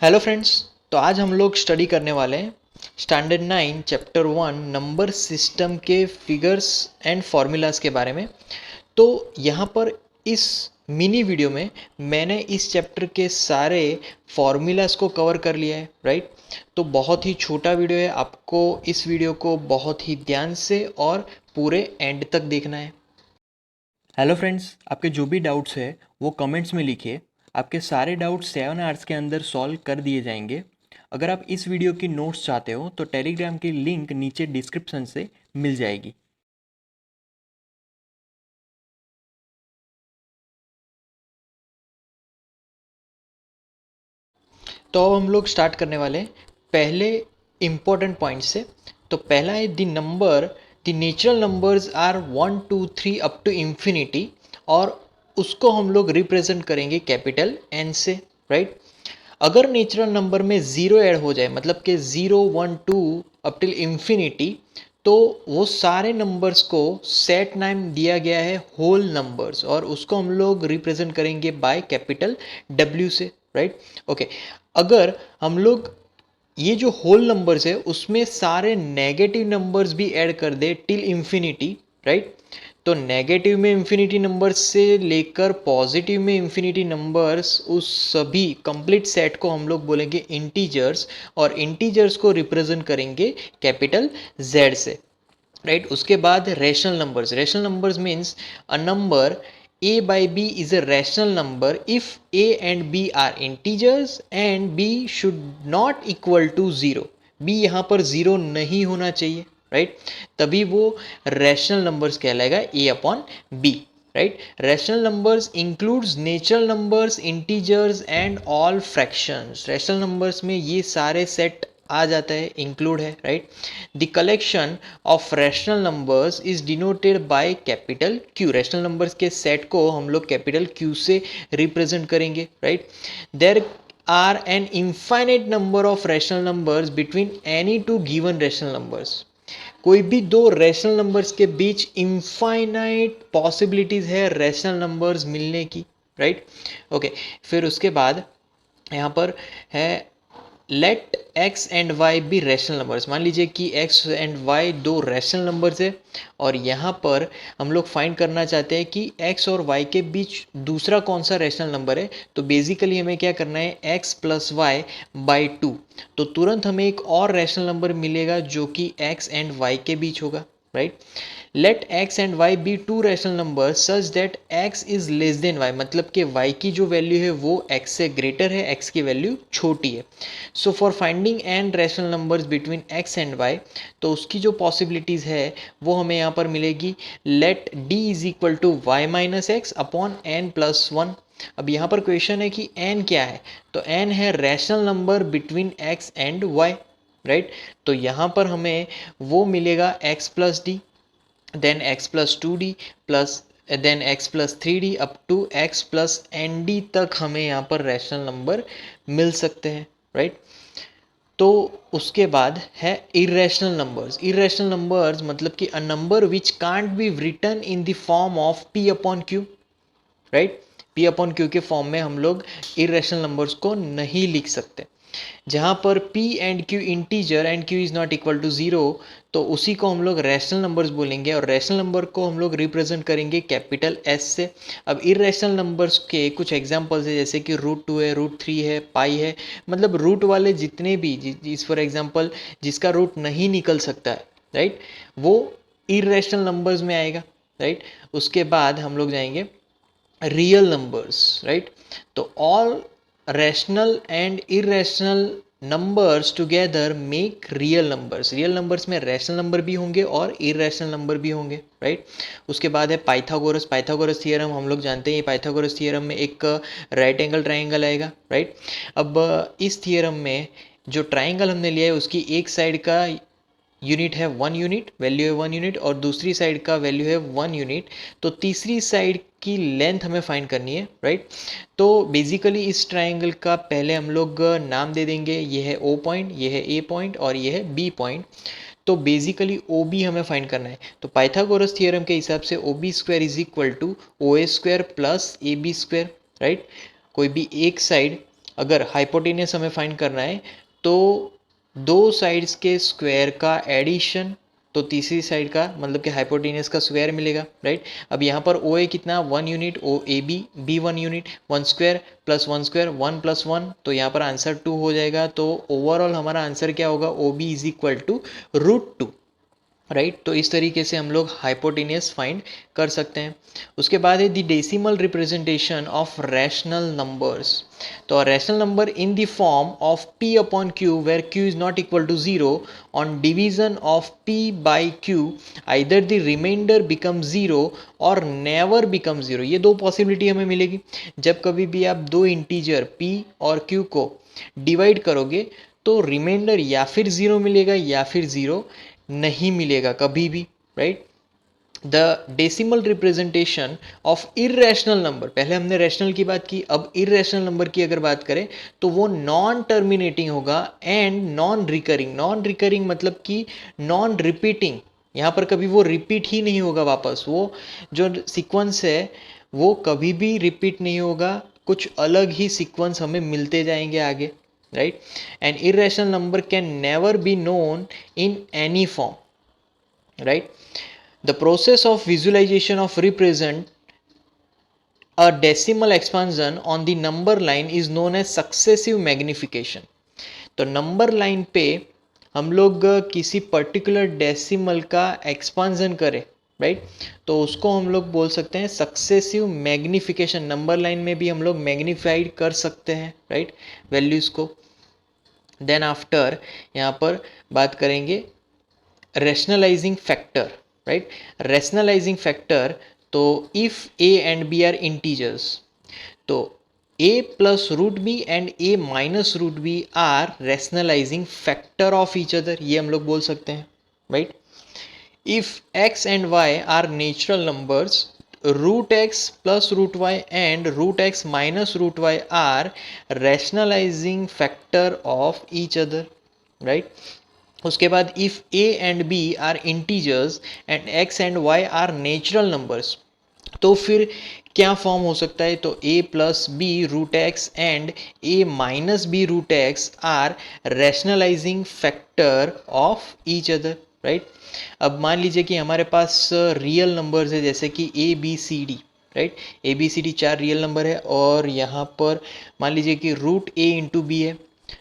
Hello friends. तो आज हम लोग स्टडी करने वाले हैं स्टैंडर्ड 9 चैप्टर 1 नंबर सिस्टम के फिगर्स एंड फार्मूलाज के बारे में। तो यहाँ पर इस मिनी वीडियो में मैंने इस चैप्टर के सारे फार्मूलाज को कवर कर लिया है, राइट। तो बहुत ही छोटा वीडियो है, आपको इस वीडियो को बहुत ही ध्यान से और पूरे एंड तक देखना है। हेलो फ्रेंड्स, आपके जो भी डाउट्स है वो कमेंट्स में लिखिए। आपके सारे डाउट्स 7 आवर्स के अंदर सॉल्व कर दिए जाएंगे। अगर आप इस वीडियो की नोट्स चाहते हो तो टेलीग्राम की लिंक नीचे डिस्क्रिप्शन से मिल जाएगी। तो अब हम लोग स्टार्ट करने वाले हैं पहले इम्पोर्टेंट पॉइंट से। तो पहला है the natural numbers are 1 2 3 up to infinity, और उसको हम लोग रिप्रेजेंट करेंगे कैपिटल एन से, राइट। अगर नेचुरल नंबर में ज़ीरो ऐड हो जाए, मतलब कि 0 1 2 अप टिल इंफिनिटी, तो वो सारे नंबर्स को सेट नाम दिया गया है होल नंबर्स, और उसको हम लोग रिप्रेजेंट करेंगे बाय कैपिटल डब्ल्यू से, राइट। ओके, अगर हम लोग ये जो होल नंबर्स है उसमें सारे नेगेटिव नंबर्स भी ऐड कर दे टिल इंफिनिटी, राइट। तो नेगेटिव में इंफिनिटी नंबर्स से लेकर पॉजिटिव में इंफिनिटी नंबर्स, उस सभी कंप्लीट सेट को हम लोग बोलेंगे इंटीजर्स, और इंटीजर्स को रिप्रेजेंट करेंगे कैपिटल जेड से, राइट। उसके बाद rational numbers means a number a by b is a rational number if a and b are integers and b should not equal to 0। b यहाँ पर 0 नहीं होना चाहिए, राइट। तभी वो रैशनल नंबर्स कहलाएगा a upon b, right. Rational numbers includes natural numbers, integers and all fractions. Rational numbers में ये सारे सेट आ जाता है, इंक्लूड है, right. The collection of rational numbers is denoted by capital Q. Rational numbers के set को हम लोग कैपिटल क्यू से रिप्रेजेंट करेंगे, right. There are an infinite number of rational numbers between any two given rational numbers. कोई भी दो rational numbers के बीच इनफाइनाइट पॉसिबिलिटीज है रैशनल नंबर्स मिलने की, राइट। ओके, फिर उसके बाद यहाँ पर है let x and y be rational numbers. मान लीजिए कि एक्स एंड वाई दो रैशनल नंबर्स है, और यहाँ पर हम लोग फाइंड करना चाहते हैं कि एक्स और वाई के बीच दूसरा कौन सा रैशनल नंबर है। तो बेसिकली हमें क्या करना है, x plus y by two. तो तुरंत हमें एक और रैशनल नंबर मिलेगा जो कि एक्स एंड वाई के बीच होगा, right. Let x and y be two rational number such that x is less than y, मतलब कि वाई की जो वैल्यू है वो एक्स से ग्रेटर है, एक्स की वैल्यू छोटी है। So for finding an rational numbers between x and y, तो उसकी जो पॉसिबिलिटीज़ है वो हमें यहाँ पर मिलेगी। Let d is equal to y minus x upon n plus one. अब यहाँ पर क्वेश्चन है कि एन क्या है, तो एन है rational number between x and y, right. तो यहाँ पर हमें वो मिलेगा x plus d, then x plus two d plus then x plus three d up to x plus n d तक हमें यहाँ पर रैशनल नंबर मिल सकते हैं, राइट। तो उसके बाद है इरेशनल नंबर्स। इरेशनल नंबर्स मतलब कि a number which can't be written in the form of p upon q, right. P upon q के फॉर्म में हम लोग इरेशनल नंबर्स को नहीं लिख सकते। जहाँ पर p and q integer and q is not equal to zero, तो उसी को हम लोग रैशनल नंबर्स बोलेंगे, और रैशनल नंबर को हम लोग रिप्रेजेंट करेंगे कैपिटल s से। अब इरेशनल नंबर्स के कुछ एग्जांपल्स है, जैसे कि √2 है, √3 है, पाई है। मतलब रूट वाले जितने भी जिस फॉर एग्जांपल जिसका रूट नहीं निकल सकता है, राइट, वो इरेशनल नंबर्स में आएगा, राइट। उसके बाद हम लोग जाएंगे रियल नंबर्स, राइट। तो all rational and irrational numbers together make real numbers. Real numbers में रैशनल नंबर भी होंगे और इरेशनल नंबर भी होंगे, राइट। उसके बाद है पाइथागोरस थियरम। हम लोग जानते हैं ये पाइथागोरस थियरम में एक राइट एंगल ट्राइंगल आएगा, राइट। अब इस थियरम में जो ट्राइंगल हमने लिया है उसकी एक साइड का यूनिट है 1 यूनिट, वैल्यू है 1 यूनिट, और दूसरी साइड का वैल्यू है 1 यूनिट। तो तीसरी साइड की लेंथ हमें फाइंड करनी है, राइट। तो बेसिकली इस ट्राइंगल का पहले हम लोग नाम दे देंगे, ये है ओ पॉइंट, ये है ए पॉइंट, और ये है बी पॉइंट। तो बेसिकली ओ बी हमें फाइंड करना है। तो पाइथागोरस थियरम के हिसाब से O B square is equal to O A square plus A B square, right. कोई भी एक साइड अगर हाइपोटेनियस हमें फाइंड करना है तो दो साइड्स के स्क्वायर का एडिशन, तो तीसरी साइड का मतलब कि हाइपोटेनियस का स्क्वायर मिलेगा, राइट। अब यहाँ पर ओ ए कितना 1 unit, O A B 1 unit, 1 square plus 1 square 1 plus 1, तो यहाँ पर आंसर 2 हो जाएगा। तो ओवरऑल हमारा आंसर क्या होगा, O B is equal to √2, right. तो इस तरीके से हम लोग हाइपोटेनियस फाइंड कर सकते हैं। उसके बाद है the decimal representation of rational numbers. तो rational number in the form of p upon q where q is not equal to 0 on division of p by q either the remainder become 0 और never become 0। ये दो possibility हमें मिलेगी। जब कभी भी आप दो इंटीजर p और q को डिवाइड करोगे तो रिमाइंडर या फिर 0 मिलेगा या फिर 0 नहीं मिलेगा कभी भी, right. The decimal representation of irrational number, पहले हमने रैशनल की बात की, अब इरेशनल नंबर की अगर बात करें तो वो नॉन टर्मिनेटिंग होगा and non recurring. Non recurring मतलब कि नॉन रिपीटिंग, यहाँ पर कभी वो रिपीट ही नहीं होगा वापस, वो जो सीक्वेंस है वो कभी भी रिपीट नहीं होगा, कुछ अलग ही सीक्वेंस हमें मिलते जाएंगे आगे, right? An irrational number can never be known in any form, right? The process of visualization of represent a decimal expansion on the number line is known as successive magnification. तो number line पे हम लोग किसी particular decimal का expansion करें, right, तो उसको हम लोग बोल सकते हैं सक्सेसिव मैग्निफिकेशन। नंबर लाइन में भी हम लोग मैग्नीफाइड कर सकते हैं, राइट, वैल्यूज़ को। देन आफ्टर यहाँ पर बात करेंगे rationalising factor, right. Rationalising factor, तो if a and b are integers, तो a plus root B and a minus root B are rationalising factor of each other, ये हम लोग बोल सकते हैं, right. If x and y are natural numbers, root X plus root Y and root X minus root Y are rationalising factor of each other, right. उसके बाद if a and b are integers and x and y are natural numbers, तो फिर क्या form हो सकता है, तो a plus B root x and a minus B root x are rationalising factor of each other, right. अब मान लीजिए कि हमारे पास रियल नंबर्स है जैसे कि A B C D, right. A B C D 4 real number है और यहाँ पर मान लीजिए कि रूट ए इंटू बी है,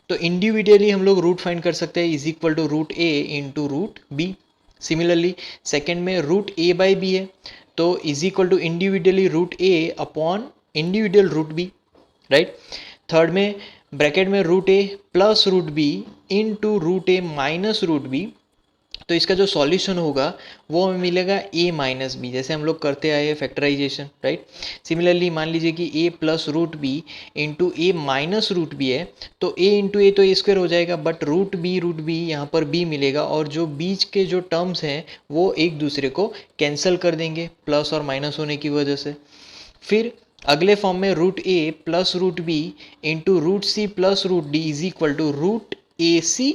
तो इंडिविजुअली हम लोग रूट फाइंड कर सकते हैं, is equal to root A into root B. Similarly second में रूट ए बाई बी है, तो is equal to individually root A upon individual root B, right. Third में ब्रैकेट में root A plus root B into root A minus root B, तो इसका जो solution होगा वो हमें मिलेगा a माइनस बी, जैसे हम लोग करते आए फैक्टराइजेशन, राइट। सिमिलरली मान लीजिए कि a plus root B into A minus root B है, तो a इंटू ए तो ए स्क्वायर हो जाएगा, बट रूट बी यहाँ पर b मिलेगा और जो बीच के जो टर्म्स हैं वो एक दूसरे को कैंसिल कर देंगे प्लस और माइनस होने की वजह से। फिर अगले फॉर्म में root A plus root B into root C plus root D is equal to root A C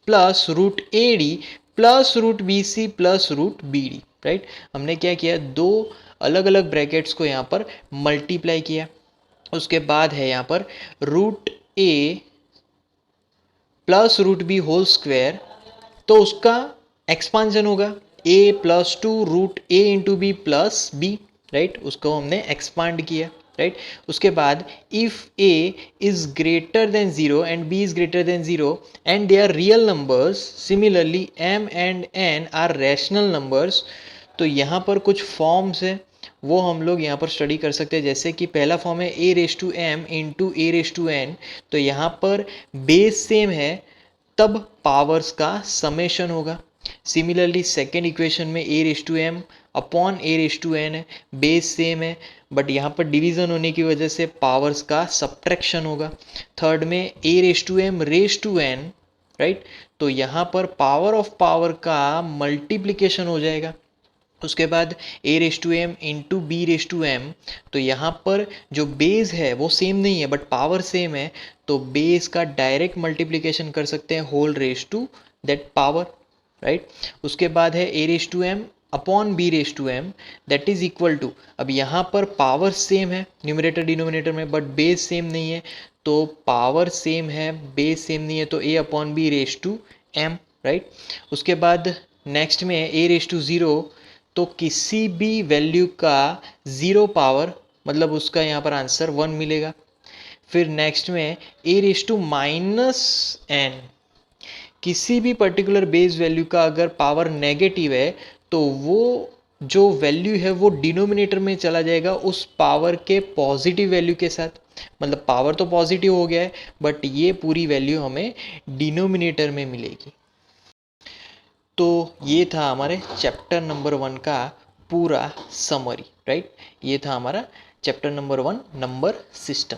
plus root A D plus root B C plus root B D, right. हमने क्या किया, दो अलग अलग brackets को यहाँ पर multiply किया। उसके बाद है यहाँ पर root A plus root B whole square, तो उसका एक्सपांशन होगा a plus two root A into B plus B, right, उसको हमने एक्सपांड किया, राइट। उसके बाद if a is greater than 0 and b is greater than 0 and they are real numbers, similarly m and n are rational numbers, तो यहाँ पर कुछ forms है वो हम लोग यहाँ पर स्टडी कर सकते हैं। जैसे कि पहला फॉर्म है a raise to m into A raise to n, तो यहाँ पर बेस सेम है तब पावर्स का समेशन होगा। सिमिलरली सेकेंड इक्वेशन में a raise to m upon A raise to n है, बेस सेम है बट यहाँ पर डिवीजन होने की वजह से पावर्स का सब्ट्रैक्शन होगा। थर्ड में a raise to m raise to n, right, तो यहाँ पर पावर ऑफ पावर का मल्टीप्लिकेशन हो जाएगा। उसके बाद a raise to m into B raise to m, तो यहाँ पर जो बेस है वो सेम नहीं है बट पावर सेम है, तो बेस का डायरेक्ट मल्टीप्लिकेशन कर सकते हैं whole raise to that power, right. उसके बाद है a raise to m upon B raise to m that is equal to, अब यहाँ पर पावर सेम है न्यूमरेटर डिनोमिनेटर में बट बेस सेम नहीं है, तो पावर सेम है, बेस सेम नहीं है, तो a upon B raise to m, right. उसके बाद नेक्स्ट में a रेस टू 0, तो किसी भी वैल्यू का 0 पावर मतलब उसका यहाँ पर आंसर 1 मिलेगा। फिर नेक्स्ट में a raise to minus n, किसी भी पर्टिकुलर बेस वैल्यू का अगर पावर नेगेटिव है तो वो जो वैल्यू है वो डिनोमिनेटर में चला जाएगा उस पावर के पॉजिटिव वैल्यू के साथ। मतलब पावर तो पॉजिटिव हो गया है बट ये पूरी वैल्यू हमें डिनोमिनेटर में मिलेगी। तो ये था हमारे चैप्टर नंबर 1 का पूरा समरी, राइट। ये था हमारा चैप्टर नंबर 1 नंबर सिस्टम।